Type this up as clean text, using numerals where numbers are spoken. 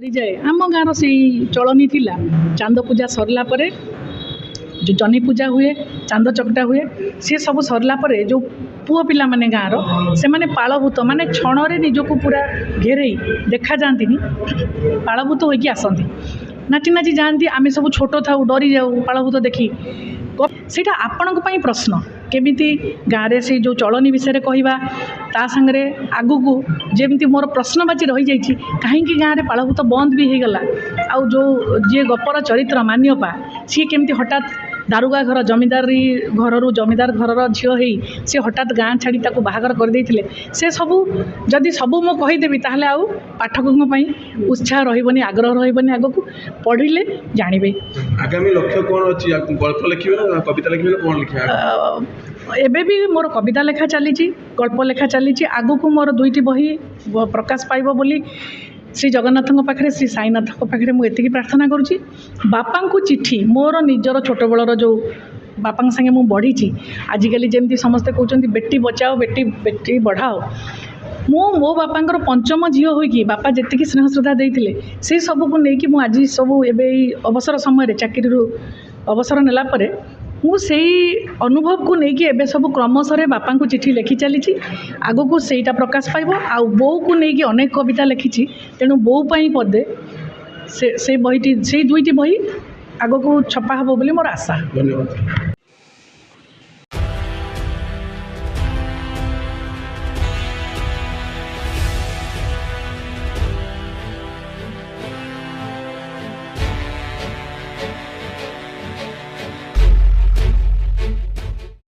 जाए आम गाँव से चलनी थिला चांद पूजा सरला परे जो जनी पूजा हुए चांद चकटा हुए सी सब सरला परे जो पुओ पिला माने गाँव से माने पालभूत माने क्षण निजक पूरा घेरे देखा जाती पालभूत होगी आसती नाची नाची जाती आम सब छोट था डरी जाऊ पालभूत देखी सेटा आपण प्रश्न केमिति गाँव में से जो चलनी विषय कहवा ता सांगे आगु को जमी मोर प्रश्नबाची रही जाइए कहीं गाँव में पालभूत बंद भी हो गला आउ जो जी गपर चरित्र मान्यपा सी केमती हठात दारुगा घर जमीदारी घर जमीदार घर झील हो सी हठात गाँ छाड़ी बाहागर करदे से सबू जदि सबू मु कहीदेवी ताहले आउ पाठकों उत्साह रही आग्रह रही आग को पढ़िले जानवे आगामी लक्ष्य कौन अच्छी गल्प लिखे ना कविता लिखे कौन लिखे एबे भी मोर कविता लेखा चली गल्प लेखा चली आगु को मोर दुईटी बही प्रकाश पाइब बोली श्री जगन्नाथ पाखे श्री साईनाथ पाखे मुझे प्रार्थना करुँची बापा को चिट्ठी मोर निजर छोट बलर जो बापा संगे मु बढ़ी आजिकल जमी समस्ते कहते बेटी बचाओ बेटी बेटी बढ़ाओ मो बापांकर पंचम झील होगी बापा जी स्नेह श्रद्धा देते से सबू को लेकिन मुझे सब एवं अवसर समय चाकरी अवसर नेला परे मु से अनुभव को लेकिन एबे सब क्रमशः बापा को चिट्ठी लिखि चली आग को सेटा प्रकाश पाइब आउ बो को लेकिन अनेक कविता लिखी तेणु बो पदे से बहीटी से दुईटी बही आग को छपा हे बोली मोर आशा। धन्यवाद।